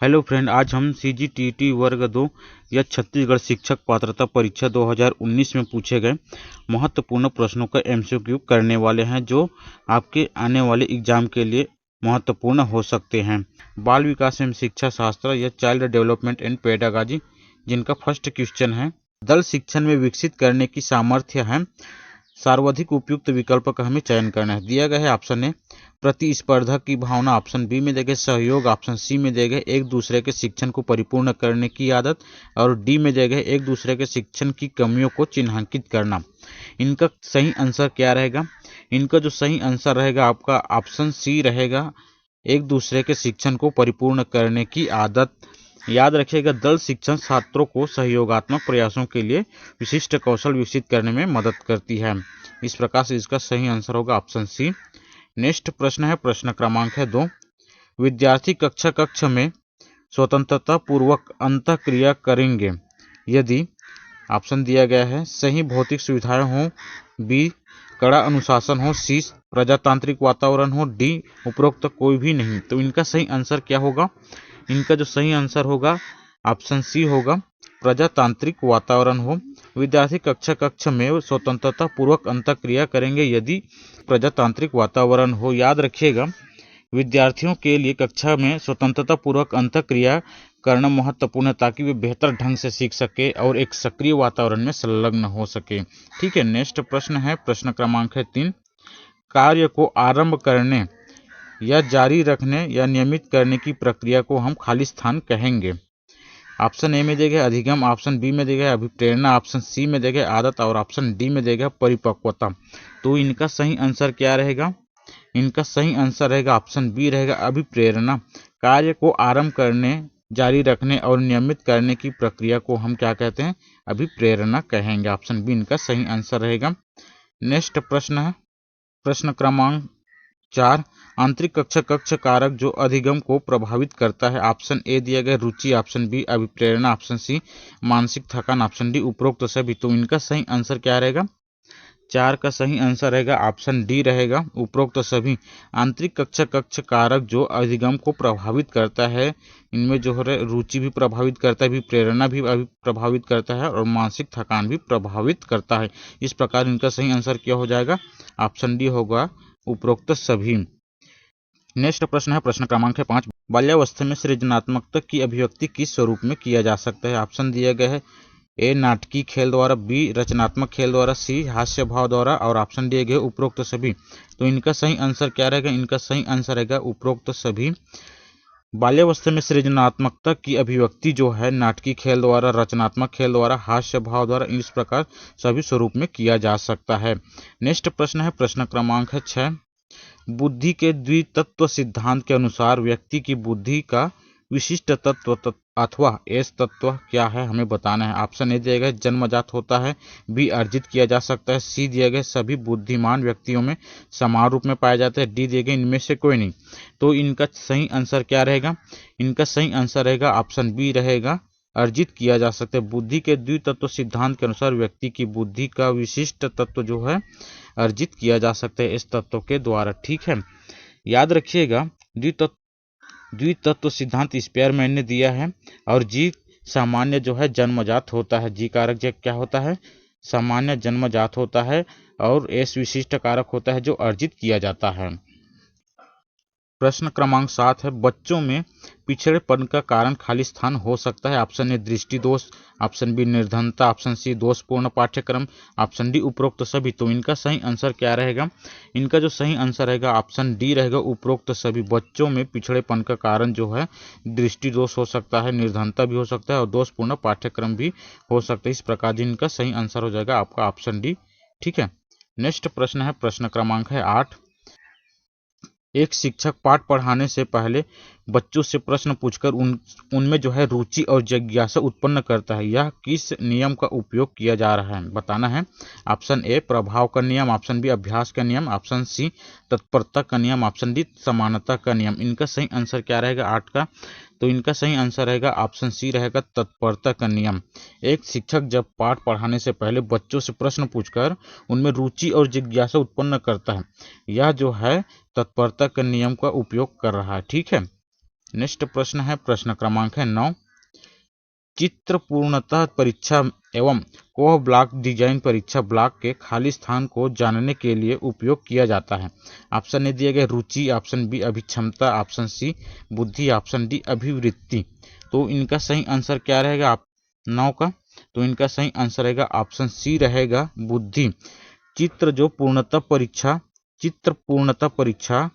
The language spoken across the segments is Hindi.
हेलो फ्रेंड, आज हम CGTT वर्ग 2 या छत्तीसगढ़ शिक्षक पात्रता परीक्षा 2019 में पूछे गए महत्वपूर्ण प्रश्नों का MCQ करने वाले हैं, जो आपके आने वाले एग्जाम के लिए महत्वपूर्ण हो सकते हैं। बाल विकास एवं शिक्षा शास्त्र या चाइल्ड डेवलपमेंट एंड पेडागॉजी, जिनका फर्स्ट क्वेश्चन है, दल शिक्षण में विकसित करने की सामर्थ्य है। सर्वाधिक उपयुक्त विकल्प का हमें चयन करना है। दिया गया है ऑप्शन ए प्रतिस्पर्धा की भावना, ऑप्शन बी में देगा सहयोग, ऑप्शन सी में देगा एक दूसरे के शिक्षण को परिपूर्ण करने की आदत, और डी में देगा एक दूसरे के शिक्षण की कमियों को चिन्हांकित करना। इनका सही आंसर क्या रहेगा? इनका जो सही आंसर रहेगा आपका ऑप्शन सी रहेगा, एक दूसरे के शिक्षण को परिपूर्ण करने की आदत। याद रखिएगा, दल शिक्षण छात्रों को सहयोगात्मक प्रयासों के लिए विशिष्ट कौशल विकसित करने में मदद करती है। इस प्रकार से इसका सही आंसर होगा ऑप्शन सी। नेक्स्ट प्रश्न है, प्रश्न क्रमांक है 2। विद्यार्थी कक्ष में स्वतंत्रता पूर्वक अंतःक्रिया करेंगे यदि ऑप्शन दिया गया है सही भौतिक सुविधाएं हो, बी कड़ा अनुशासन हो, सी प्रजातांत्रिक वातावरण हो, डी उपरोक्त कोई भी नहीं। तो इनका सही आंसर क्या होगा? इनका जो सही आंसर होगा ऑप्शन सी होगा, प्रजातांत्रिक वातावरण हो। विद्यार्थी कक्ष में स्वतंत्रता पूर्वक अंतःक्रिया करेंगे यदि प्रजातांत्रिक वातावरण हो। याद रखिएगा, विद्यार्थियों के लिए कक्षा में स्वतंत्रता पूर्वक अंतःक्रिया करना महत्वपूर्ण है, ताकि वे बेहतर ढंग से सीख सके और एक सक्रिय वातावरण में संलग्न हो सके। ठीक है, नेक्स्ट प्रश्न है, प्रश्न क्रमांक है 3। कार्य को आरंभ करने या जारी रखने या नियमित करने की प्रक्रिया को हम खाली स्थान कहेंगे। ऑप्शन ए में देगा अधिगम, ऑप्शन बी में देगा अभिप्रेरणा, ऑप्शन सी में देगा आदत, और ऑप्शन डी में देगा परिपक्वता। तो इनका सही आंसर क्या रहेगा? इनका सही आंसर रहेगा ऑप्शन बी रहेगा, अभिप्रेरणा। कार्य को आरंभ करने, जारी रखने और नियमित करने की प्रक्रिया को हम क्या कहते हैं? अभिप्रेरणा कहेंगे। ऑप्शन बी इनका सही आंसर रहेगा। नेक्स्ट प्रश्न है, प्रश्न क्रमांक 4। आंतरिक कक्ष कारक जो अधिगम को प्रभावित करता है। ऑप्शन ए दिया गया रुचि, ऑप्शन बी अभिप्रेरणा, ऑप्शन सी मानसिक थकान, ऑप्शन डी उपरोक्त सभी। तो इनका सही आंसर क्या रहेगा? 4 का सही आंसर रहेगा ऑप्शन डी रहेगा, उपरोक्त सभी। आंतरिक कक्ष कारक जो अधिगम को प्रभावित करता है, इनमें जो है रुचि भी प्रभावित करता है, प्रेरणा भी प्रभावित करता है, और मानसिक थकान भी प्रभावित करता है। इस प्रकार इनका सही आंसर क्या हो जाएगा? ऑप्शन डी होगा, उपरोक्त सभी। नेक्स्ट प्रश्न है, प्रश्न क्रमांक है 5। बाल्यावस्था में सृजनात्मकता की अभिव्यक्ति किस स्वरूप में किया जा सकता है? ऑप्शन दिया गया है ए नाटकीय खेल द्वारा, बी रचनात्मक खेल द्वारा, सी हास्य भाव द्वारा, और ऑप्शन दिए गए उपरोक्त सभी। तो इनका सही आंसर क्या रहेगा? इनका सही आंसर रहेगा उपरोक्त सभी। बाल्यावस्था में सृजनात्मकता की अभिव्यक्ति जो है नाटकीय खेल द्वारा, रचनात्मक खेल द्वारा, हास्य भाव द्वारा, इस प्रकार सभी स्वरूप में किया जा सकता है। नेक्स्ट प्रश्न है, प्रश्न क्रमांक है 6। बुद्धि के द्वितत्व सिद्धांत के अनुसार व्यक्ति की बुद्धि का विशिष्ट तत्व अथवा एस तत्व क्या है, हमें बताना है। ऑप्शन ए दिया गया जन्मजात होता है, बी अर्जित किया जा सकता है, सी दिया गया सभी बुद्धिमान व्यक्तियों में समान रूप में पाया जाता है, डी दिया गया इनमें से कोई नहीं। तो इनका सही आंसर क्या रहेगा? इनका सही आंसर रहेगा ऑप्शन बी रहेगा, अर्जित किया जा सकता है। बुद्धि के द्वितत्व सिद्धांत के अनुसार व्यक्ति की बुद्धि का विशिष्ट तत्व जो है अर्जित किया जा सकता है इस तत्व के द्वारा। ठीक है, याद रखिएगा, द्वितत्व सिद्धांत स्पेयरमैन ने दिया है, और जी सामान्य जो है जन्मजात होता है। जी कारक जो क्या होता है? सामान्य जन्मजात होता है, और एस विशिष्ट कारक होता है जो अर्जित किया जाता है। प्रश्न क्रमांक 7 है, बच्चों में पिछड़ेपन का कारण खाली स्थान हो सकता है। ऑप्शन ए दृष्टि दोष, ऑप्शन बी निर्धनता, ऑप्शन सी दोषपूर्ण पाठ्यक्रम, ऑप्शन डी उपरोक्त सभी। तो इनका सही आंसर क्या रहेगा? इनका जो सही आंसर रहेगा ऑप्शन डी रहेगा, उपरोक्त सभी। बच्चों में पिछड़ेपन का कारण जो है दृष्टि दोष हो सकता है, निर्धनता भी हो सकता है, और दोषपूर्ण पाठ्यक्रम भी हो सकता है। इस प्रकार इनका सही आंसर हो जाएगा आपका ऑप्शन डी। ठीक है, नेक्स्ट प्रश्न है, प्रश्न क्रमांक है 8। एक शिक्षक पाठ पढ़ाने से पहले बच्चों से प्रश्न पूछकर उनमें जो है रुचि और जिज्ञासा उत्पन्न करता है। यह किस नियम का उपयोग किया जा रहा है, बताना है। ऑप्शन ए प्रभाव का नियम, ऑप्शन बी अभ्यास का नियम, ऑप्शन सी तत्परता का नियम, ऑप्शन डी समानता का नियम। इनका सही आंसर क्या रहेगा 8 का? तो इनका सही आंसर रहेगा ऑप्शन सी रहेगा, तत्परता का नियम। एक शिक्षक जब पाठ पढ़ाने से पहले बच्चों से प्रश्न पूछकर उनमें रुचि और जिज्ञासा उत्पन्न करता है, यह जो है तत्परता के नियम का उपयोग कर रहा है। ठीक है, नेक्स्ट प्रश्न है, प्रश्न क्रमांक है 9। चित्र पूर्णतः परीक्षा एवं कोह ब्लॉक डिजाइन परीक्षा ब्लॉक के खाली स्थान को जानने के लिए उपयोग किया जाता है। ऑप्शन ए दिए गए रुचि, ऑप्शन बी अभिक्षमता, ऑप्शन सी बुद्धि, ऑप्शन डी अभिवृत्ति। तो इनका सही आंसर क्या रहेगा आप 9 का? तो इनका सही आंसर रहेगा ऑप्शन सी रहेगा बुद्धि। चित्र पूर्णतः परीक्षा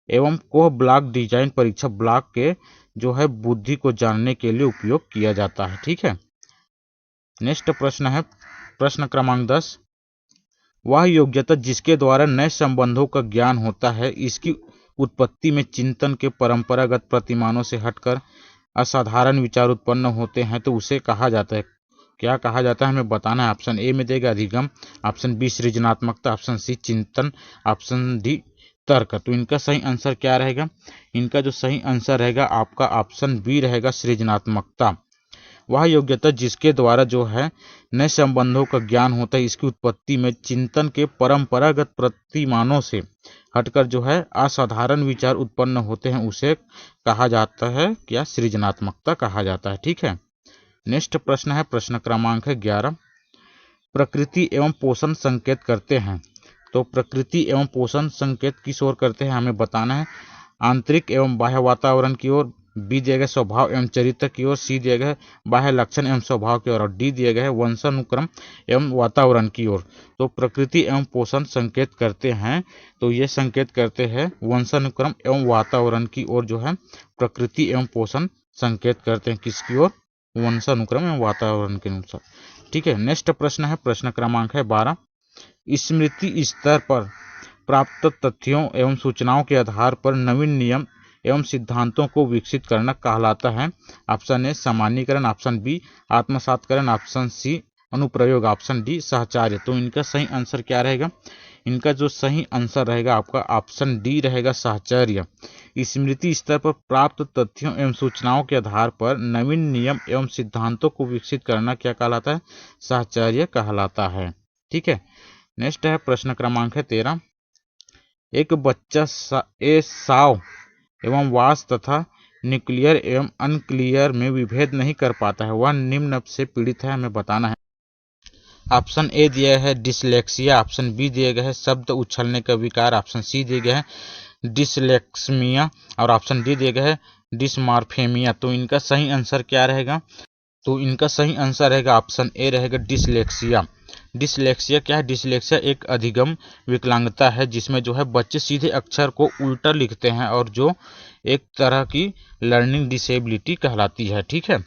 एवं कोह ब्लॉक डिजाइन परीक्षा ब्लॉक के जो है बुद्धि को जानने के लिए उपयोग किया जाता है। ठीक है। नेक्स्ट प्रश्न है, प्रश्न क्रमांक 10। वह योग्यता जिसके द्वारा नए संबंधों का ज्ञान होता है, इसकी उत्पत्ति में चिंतन के परंपरागत प्रतिमानों से हटकर असाधारण विचार उत्पन्न होते हैं, तो उसे कहा जाता है, क्या कहा जाता है हमें बताना है। ऑप्शन ए में देगा अधिगम, ऑप्शन बी सृजनात्मकता, ऑप्शन सी चिंतन, ऑप्शन डी तर्क। तो इनका सही आंसर क्या रहेगा? इनका जो सही आंसर रहेगा आपका ऑप्शन बी रहेगा सृजनात्मकता। वह योग्यता जिसके द्वारा जो है नए संबंधों का ज्ञान होता है, इसकी उत्पत्ति में चिंतन के परंपरागत प्रतिमानों से हटकर जो है असाधारण विचार उत्पन्न होते हैं, उसे कहा जाता है क्या? सृजनात्मकता कहा जाता है। ठीक है। नेक्स्ट प्रश्न है, प्रश्न क्रमांक है 11। प्रकृति एवं पोषण संकेत करते हैं। तो प्रकृति एवं पोषण संकेत किस ओर करते हैं हमें बताना है। आंतरिक एवं बाह्य वातावरण की ओर, बी दिया गया स्वभाव एवं चरित्र की ओर, सी दिया गया बाह्य लक्षण एवं स्वभाव की ओर, और डी दिया गया है वंशानुक्रम एवं वातावरण की ओर। तो प्रकृति एवं पोषण संकेत करते हैं, तो ये संकेत करते हैं वंशानुक्रम एवं वातावरण की ओर जो है प्रकृति एवं पोषण संकेत करते हैं। किसकी ओर? वंशानुक्रम एवं वातावरण के अनुसार। ठीक है। नेक्स्ट प्रश्न है, प्रश्न क्रमांक है 12। स्मृति स्तर पर प्राप्त तथ्यों एवं सूचनाओं के आधार पर नवीन नियम एवं सिद्धांतों को विकसित करना कहलाता है। ऑप्शन ए सामान्यीकरण, ऑप्शन बी आत्मसातकरण, ऑप्शन सी अनुप्रयोग, ऑप्शन डी साहचर्य। तो इनका सही आंसर क्या रहेगा? इनका जो सही आंसर रहेगा आपका ऑप्शन डी रहेगा साहचर्य। स्मृति स्तर पर प्राप्त तथ्यों एवं सूचनाओं के आधार पर नवीन नियम एवं सिद्धांतों को विकसित करना क्या कहलाता है? साहचर्य कहलाता है। ठीक है। नेक्स्ट है, प्रश्न क्रमांक है 13। एक बच्चा साव एवं वास तथा न्यूक्लियर एवं अनक्लियर में विभेद नहीं कर पाता है, वह निम्न से पीड़ित है, हमें बताना है। ऑप्शन ए दिया है डिसलेक्सिया, ऑप्शन बी दिया गया है शब्द उछलने का विकार, ऑप्शन सी दिया गया है डिसलेक्समिया, और ऑप्शन डी दिया गया है डिसमार्फेमिया। तो इनका सही आंसर क्या रहेगा? तो इनका सही आंसर रहेगा ऑप्शन ए रहेगा डिसलेक्सिया। डिसलेक्सिया क्या है? डिसलेक्सिया एक अधिगम विकलांगता है जिसमें जो है बच्चे सीधे अक्षर को उल्टा लिखते हैं, और जो एक तरह की लर्निंग डिसेबिलिटी कहलाती है। ठीक है।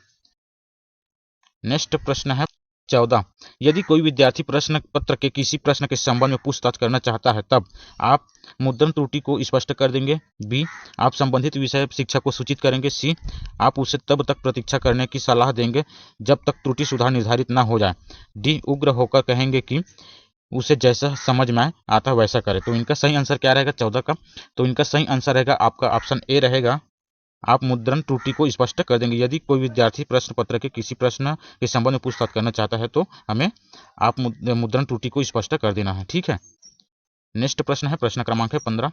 नेक्स्ट प्रश्न है 14। यदि कोई विद्यार्थी प्रश्न पत्र के किसी प्रश्न के संबंध में पूछताछ करना चाहता है, तब आप मुद्रण त्रुटि को स्पष्ट कर देंगे, बी आप संबंधित विषय शिक्षक को सूचित करेंगे, सी आप उसे तब तक प्रतीक्षा करने की सलाह देंगे जब तक त्रुटि सुधार निर्धारित न हो जाए, डी उग्र होकर कहेंगे कि उसे जैसा समझ में आता है वैसा करे। तो इनका सही आंसर क्या रहेगा 14 का? तो इनका सही आंसर रहेगा आपका ऑप्शन ए रहेगा, आप मुद्रण त्रुटि को स्पष्ट कर देंगे। यदि कोई विद्यार्थी प्रश्न पत्र के किसी प्रश्न के संबंध में पूछताछ करना चाहता है, तो हमें आप मुद्रण त्रुटि को स्पष्ट कर देना है। ठीक है। नेक्स्ट प्रश्न है, प्रश्न क्रमांक है 15।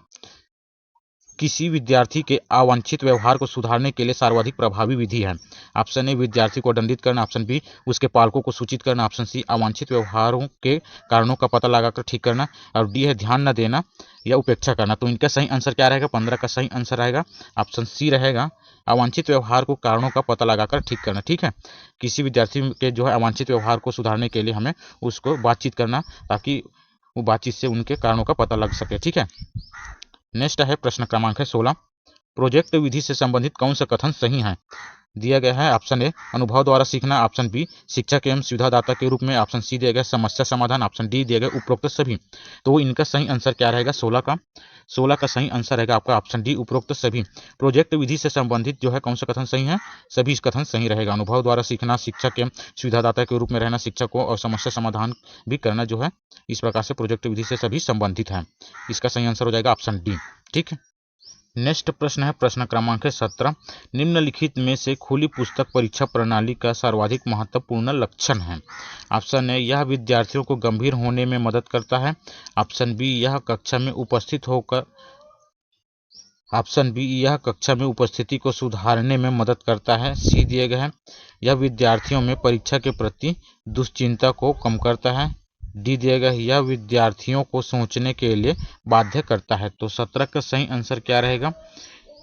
किसी विद्यार्थी के अवांछित व्यवहार को सुधारने के लिए सर्वाधिक प्रभावी विधि है। ऑप्शन ए विद्यार्थी को दंडित करना, ऑप्शन बी उसके पालकों को सूचित करना, ऑप्शन सी अवांछित व्यवहारों के कारणों का पता लगाकर ठीक करना, और डी है ध्यान न देना या उपेक्षा करना। तो इनका सही आंसर क्या रहेगा? 15 का सही आंसर रहेगा ऑप्शन सी रहेगा, अवांछित व्यवहार को कारणों का पता लगाकर ठीक करना। ठीक है। किसी विद्यार्थी के जो है अवांछित व्यवहार को सुधारने के लिए हमें उसको बातचीत करना, ताकि वो बातचीत से उनके कारणों का पता लग सके। ठीक है। नेक्स्ट है, प्रश्न क्रमांक है 16। प्रोजेक्ट विधि से संबंधित कौन सा कथन सही है? दिया गया है ऑप्शन ए अनुभव द्वारा सीखना, ऑप्शन बी शिक्षक एवं सुविधादाता के रूप में, ऑप्शन सी दिया गया समस्या समाधान, ऑप्शन डी दिया गया उपरोक्त सभी। तो इनका सही आंसर क्या रहेगा? 16 का सही आंसर रहेगा आपका ऑप्शन डी उपरोक्त सभी। प्रोजेक्ट विधि से संबंधित जो है कौन सा कथन सही है? सभी कथन सही रहेगा। अनुभव द्वारा सीखना, शिक्षक एवं सुविधादाता के रूप में रहना शिक्षक को, और समस्या समाधान भी करना जो है, इस प्रकार से प्रोजेक्ट विधि से सभी संबंधित है। इसका सही आंसर हो जाएगा ऑप्शन डी। ठीक है। नेक्स्ट प्रश्न है, प्रश्न क्रमांक है 17। निम्नलिखित में से खुली पुस्तक परीक्षा प्रणाली का सर्वाधिक महत्वपूर्ण लक्षण है। ऑप्शन ए यह विद्यार्थियों को गंभीर होने में मदद करता है, ऑप्शन बी यह कक्षा में उपस्थित ऑप्शन बी, यह कक्षा में उपस्थिति को सुधारने में मदद करता है। सी दिए गए हैं, यह विद्यार्थियों में परीक्षा के प्रति दुश्चिंता को कम करता है। डी दिया गया, यह विद्यार्थियों को सोचने के लिए बाध्य करता है। तो 17 का सही आंसर क्या रहेगा?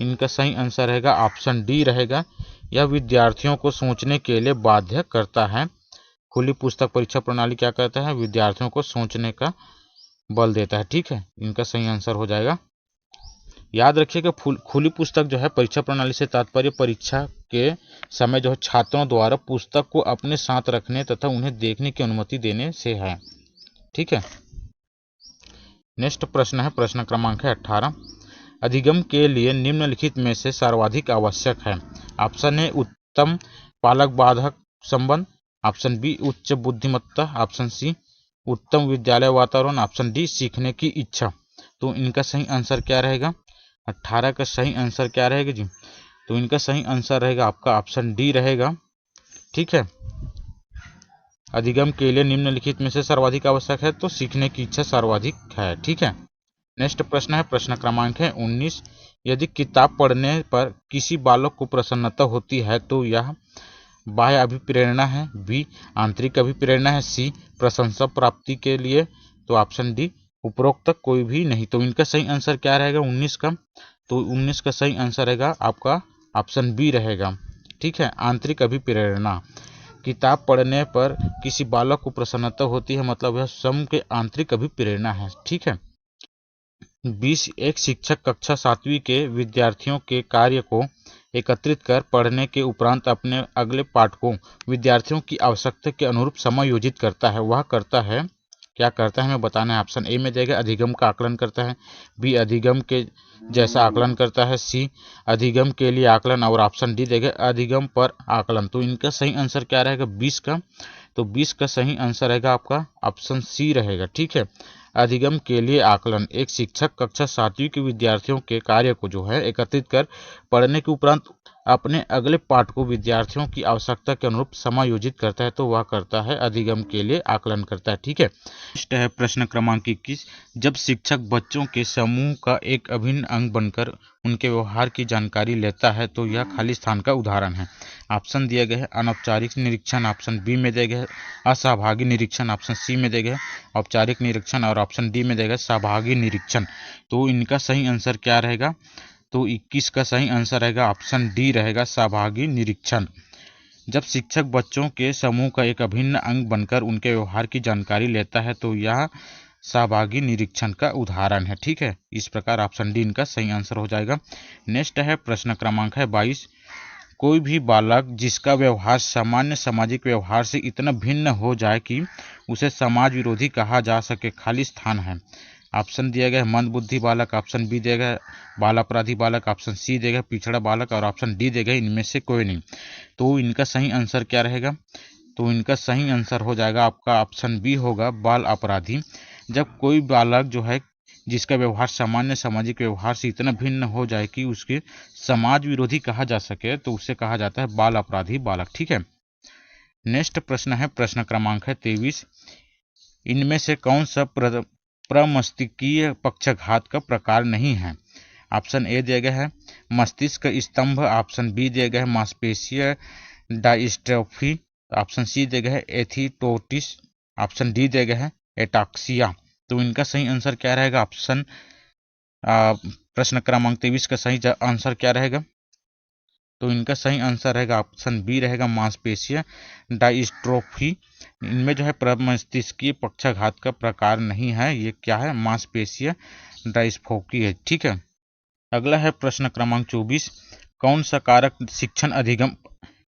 इनका सही आंसर रहेगा ऑप्शन डी रहेगा, यह विद्यार्थियों को सोचने के लिए बाध्य करता है। खुली पुस्तक परीक्षा प्रणाली क्या करता है? विद्यार्थियों को सोचने का बल देता है। ठीक है, इनका सही आंसर हो जाएगा। याद रखिएगा, खुली पुस्तक जो है परीक्षा प्रणाली से तात्पर्य परीक्षा के समय जो है छात्रों द्वारा पुस्तक को अपने साथ रखने तथा उन्हें देखने की अनुमति देने से है। ठीक है, नेक्स्ट प्रश्न है, प्रश्न क्रमांक है 18। अधिगम के लिए निम्नलिखित में से सर्वाधिक आवश्यक है। ऑप्शन ए, उत्तम पालक बाधक संबंध। ऑप्शन बी, उच्च बुद्धिमत्ता। ऑप्शन सी, उत्तम विद्यालय वातावरण। ऑप्शन डी, सीखने की इच्छा। तो इनका सही आंसर क्या रहेगा? 18 का सही आंसर क्या रहेगा जी? तो इनका सही आंसर रहेगा आपका ऑप्शन डी रहेगा। ठीक है, अधिगम के लिए निम्नलिखित में से सर्वाधिक आवश्यक है, तो सीखने की इच्छा सर्वाधिक है। ठीक है, नेक्स्ट प्रश्न है, प्रश्न क्रमांक है 19। यदि किताब पढ़ने पर किसी बालक को प्रसन्नता होती है तो यह बाह्य अभिप्रेरणा है। बी, आंतरिक अभिप्रेरणा है। सी, प्रशंसा प्राप्ति के लिए। तो ऑप्शन डी, उपरोक्त कोई भी नहीं। तो इनका सही आंसर क्या रहेगा 19 का? तो 19 का सही आंसर रहेगा आपका ऑप्शन बी रहेगा। ठीक है, आंतरिक अभिप्रेरणा। किताब पढ़ने पर किसी बालक को प्रसन्नता होती है, मतलब यह स्वयं के आंतरिक अभिप्रेरणा है। ठीक है, 20 एक शिक्षक कक्षा 7वीं के विद्यार्थियों के कार्य को एकत्रित कर पढ़ने के उपरांत अपने अगले पाठ को विद्यार्थियों की आवश्यकता के अनुरूप समायोजित करता है। वह करता है, क्या करता है हमें बताना है। ऑप्शन ए में देगा अधिगम का आकलन करता है। बी, अधिगम के जैसा आकलन करता है। सी, अधिगम के लिए आकलन। और ऑप्शन डी देगा अधिगम पर आकलन। तो इनका सही आंसर क्या रहेगा 20 का? तो 20 का सही आंसर रहेगा आपका ऑप्शन सी रहेगा। ठीक है, अधिगम के लिए आकलन। एक शिक्षक कक्षा 7वीं के विद्यार्थियों के कार्य को जो है एकत्रित कर पढ़ने के उपरांत अपने अगले पाठ को विद्यार्थियों की आवश्यकता के अनुरूप समायोजित करता है, तो वह करता है अधिगम के लिए आकलन करता है। ठीक है, नेक्स्ट है प्रश्न क्रमांक 21। जब शिक्षक बच्चों के समूह का एक अभिन्न अंग बनकर उनके व्यवहार की जानकारी लेता है तो यह खाली स्थान का उदाहरण है। ऑप्शन दिए गए हैं अनौपचारिक निरीक्षण, ऑप्शन बी में दिए गए असहभागी निरीक्षण, ऑप्शन सी में दिए गए औपचारिक निरीक्षण और ऑप्शन डी में दिए गए सहभागी निरीक्षण। तो इनका सही आंसर क्या रहेगा? तो 21 का सही आंसर रहेगा ऑप्शन डी रहेगा, सहभागी निरीक्षण। जब शिक्षक बच्चों के समूह का एक अभिन्न अंग बनकर उनके व्यवहार की जानकारी लेता है तो यह सहभागी निरीक्षण का उदाहरण है। ठीक है, इस प्रकार ऑप्शन डी इनका सही आंसर हो जाएगा। नेक्स्ट है, प्रश्न क्रमांक है 22। कोई भी बालक जिसका व्यवहार सामान्य सामाजिक व्यवहार से इतना भिन्न हो जाए कि उसे समाज विरोधी कहा जा सके, खाली स्थान है। ऑप्शन दिया गया है मंदबुद्धि बालक, ऑप्शन बी दिया गया बाल अपराधी बालक, ऑप्शन सी दिया गया पिछड़ा बालक और ऑप्शन डी दिया गया इनमें से कोई नहीं। तो इनका सही आंसर क्या रहेगा? तो इनका सही आंसर हो जाएगा आपका ऑप्शन बी होगा, बाल अपराधी। जब कोई बालक जो है जिसका व्यवहार सामान्य सामाजिक व्यवहार से इतना भिन्न हो जाए कि उसके समाज विरोधी कहा जा सके तो उसे कहा जाता है बाल अपराधी बालक। ठीक है, नेक्स्ट प्रश्न है, प्रश्न क्रमांक है 23। इनमें से कौन सा प्रमस्तिष्कीय पक्षाघात का प्रकार नहीं है? ऑप्शन ए दिया गया है मस्तिष्क स्तंभ, ऑप्शन बी दिया गया है मांसपेशीय डायस्ट्रोफी, ऑप्शन सी दिया गया है एथिटोटिस, ऑप्शन डी दिया गया है एटाक्सिया। तो इनका सही आंसर क्या रहेगा? ऑप्शन प्रश्न क्रमांक 23 का सही आंसर क्या रहेगा? तो इनका सही आंसर रहेगा ऑप्शन बी रहेगा, मांसपेशीय डायस्ट्रोफी। इनमें जो है प्रमस्तिष्कीय पक्षाघात का प्रकार नहीं है, ये क्या है? मांसपेशीय डायस्ट्रोफी है। ठीक है, अगला है प्रश्न क्रमांक 24। कौन सा कारक शिक्षण अधिगम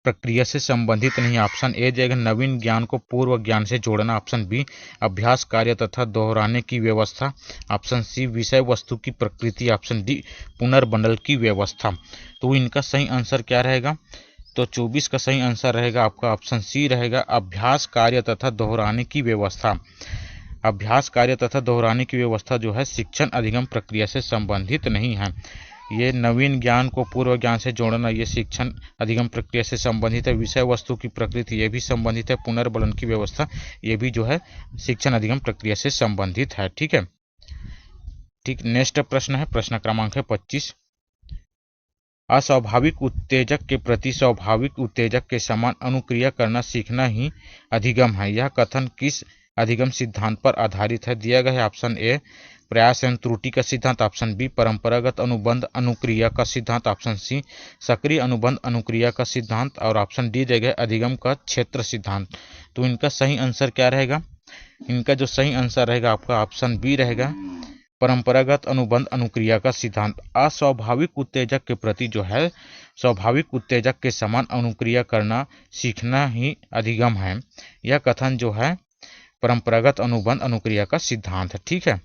प्रक्रिया से संबंधित नहीं? ऑप्शन ए दिया नवीन ज्ञान को पूर्व ज्ञान से जोड़ना, ऑप्शन बी अभ्यास कार्य तथा दोहराने की व्यवस्था, ऑप्शन सी विषय वस्तु की प्रकृति, ऑप्शन डी पुनर्बंडल की व्यवस्था। तो इनका सही आंसर क्या रहेगा? तो 24 का सही आंसर रहेगा आपका ऑप्शन सी रहेगा, अभ्यास कार्य तथा दोहराने की व्यवस्था। अभ्यास कार्य तथा दोहराने की व्यवस्था जो है शिक्षण अधिगम प्रक्रिया से संबंधित नहीं है। ये नवीन ज्ञान को पूर्व ज्ञान से जोड़ना ये शिक्षण अधिगम प्रक्रिया से संबंधित है। विषय वस्तु की प्रकृति ये भी संबंधित है। पुनर्बलन की व्यवस्था ये भी जो है शिक्षण अधिगम प्रक्रिया से संबंधित है। ठीक है, ठीक, नेक्स्ट प्रश्न है, प्रश्न क्रमांक है 25। अस्वाभाविक उत्तेजक के प्रति स्वाभाविक उत्तेजक के समान अनुक्रिया करना सीखना ही अधिगम है। यह कथन किस अधिगम सिद्धांत पर आधारित है? दिया गया है ऑप्शन ए प्रयास एवं त्रुटि का सिद्धांत, ऑप्शन बी परंपरागत अनुबंध अनुक्रिया का सिद्धांत, ऑप्शन सी सक्रिय अनुबंध अनुक्रिया का सिद्धांत और ऑप्शन डी दिया गया अधिगम का क्षेत्र सिद्धांत। तो इनका सही आंसर क्या रहेगा? इनका जो सही आंसर रहेगा आपका ऑप्शन बी रहेगा, परंपरागत अनुबंध अनुक्रिया का सिद्धांत। अस्वाभाविक उत्तेजक के प्रति जो है स्वाभाविक उत्तेजक के समान अनुक्रिया करना सीखना ही अधिगम है। यह कथन जो है परंपरागत अनुबंध अनुक्रिया का सिद्धांत है। ठीक है,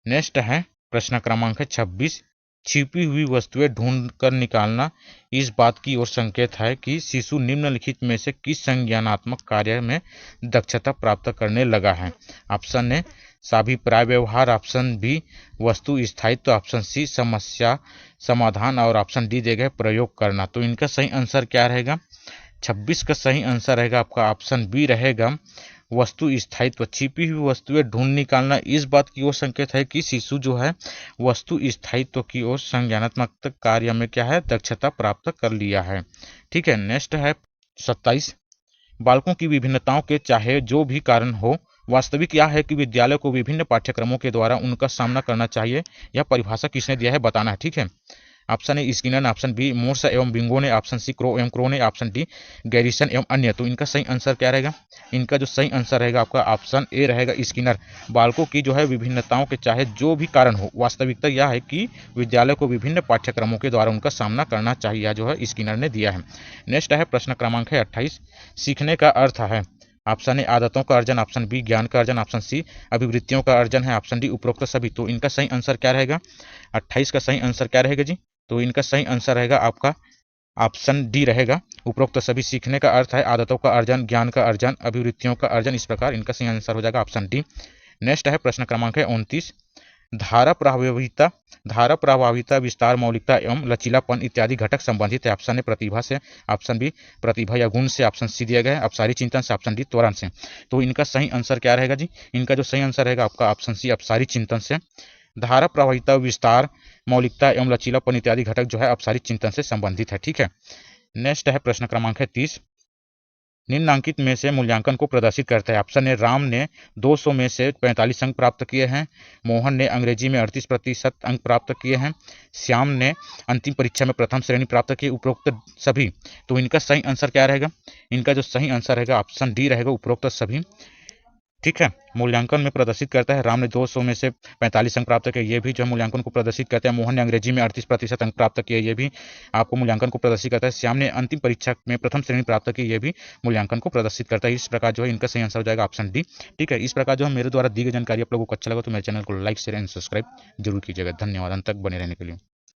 नेक्स्ट है प्रश्न क्रमांक 26। छिपी हुई वस्तुएं ढूंढ कर निकालना इस बात की ओर संकेत है कि शिशु निम्नलिखित में से किस संज्ञानात्मक कार्य में दक्षता प्राप्त करने लगा है? ऑप्शन ए साभिप्राय व्यवहार, ऑप्शन बी वस्तु स्थायित्व, ऑप्शन सी समस्या समाधान और ऑप्शन डी दिए गए प्रयोग करना। तो इनका सही आंसर क्या रहेगा? 26 का सही आंसर रहेगा आपका ऑप्शन बी रहेगा, वस्तु स्थायित्व। छिपी हुई वस्तुएं ढूंढ निकालना इस बात की ओर संकेत है कि शिशु जो है वस्तु स्थायित्व की ओर संज्ञानात्मक कार्य में क्या है दक्षता प्राप्त कर लिया है। ठीक है, नेक्स्ट है 27। बालकों की विभिन्नताओं के चाहे जो भी कारण हो, वास्तविक यह है कि विद्यालय को विभिन्न पाठ्यक्रमों के द्वारा उनका सामना करना चाहिए। यह परिभाषा किसने दिया है बताना है। ठीक है, option A Skinner, option B Morse एवं बिंगो ने, ऑप्शन सी क्रो एवं क्रो ने, ऑप्शन डी गैरिसन एवं अन्य। तो इनका सही आंसर क्या रहेगा? इनका जो सही आंसर रहेगा आपका ऑप्शन ए रहेगा, स्किनर। बालकों की जो है विभिन्नताओं के चाहे जो भी कारण हो, वास्तविकता यह है कि विद्यालय को विभिन्न पाठ्यक्रमों के द्वारा उनका सामना करना चाहिए, यह जो है स्किनर ने दिया है। नेक्स्ट है प्रश्न क्रमांक है 28। सीखने का अर्थ है ऑप्शन ए आदतों का अर्जन, ऑप्शन बी ज्ञान का अर्जन, ऑप्शन सी अभिवृत्तियों का अर्जन है, ऑप्शन डी उपरोक्त सभी। तो इनका सही आंसर क्या रहेगा? 28 का सही आंसर क्या रहेगा जी? तो इनका सही आंसर रहेगा आपका ऑप्शन डी रहेगा, उपरोक्त सभी। सीखने का अर्थ है आदतों का अर्जन, ज्ञान का अर्जन, अभिवृत्तियों का अर्जन, इस प्रकार इनका सही आंसर हो जाएगा ऑप्शन डी। नेक्स्ट है प्रश्न क्रमांक है 29। धारा प्रभाविता विस्तार मौलिकता एवं लचीलापन इत्यादि घटक संबंधित है। ऑप्शन ए प्रतिभा से, ऑप्शन बी प्रतिभा या गुण से, ऑप्शन सी दिया गया है अपसारी चिंतन से, ऑप्शन डी त्वरण से। तो इनका सही आंसर क्या रहेगा जी? इनका जो सही आंसर रहेगा आपका ऑप्शन सी अपसारी चिंतन से। धारा प्रभाविता विस्तार मौलिकता एवं लचीलापन इत्यादि घटक जो है अपसारी चिंतन से संबंधित है। ठीक है, नेक्स्ट है प्रश्न क्रमांक है 30। निम्नांकित में से मूल्यांकन को प्रदर्शित करता है। ऑप्शन ए राम ने 200 में से 45 अंक प्राप्त किए हैं, मोहन ने अंग्रेजी में 38% अंक प्राप्त किए हैं, श्याम ने अंतिम परीक्षा में प्रथम श्रेणी प्राप्त की, उपरोक्त सभी। तो इनका सही आंसर क्या रहेगा? इनका जो सही आंसर रहेगा ऑप्शन डी रहेगा, उपरोक्त सभी। ठीक है, मूल्यांकन में प्रदर्शित करता है। राम ने 200 में से 45 अंक प्राप्त किए, ये भी जो है मूल्यांकन को प्रदर्शित करता है। मोहन ने अंग्रेजी में 38% अंक प्राप्त किए, ये भी आपको मूल्यांकन को प्रदर्शित करता है। श्याम ने अंतिम परीक्षा में प्रथम श्रेणी प्राप्त की, ये भी मूल्यांकन को प्रदर्शित करता है। इस प्रकार जो है इनका सही आंसर हो जाएगा ऑप्शन डी। ठीक है, इस प्रकार जो है मेरे द्वारा दी गई जानकारी आप लोगों को अच्छा लगा तो मेरे चैनल को लाइक शेयर एंड सब्सक्राइब जरूर कीजिएगा। धन्यवाद अंत तक बने रहने के लिए।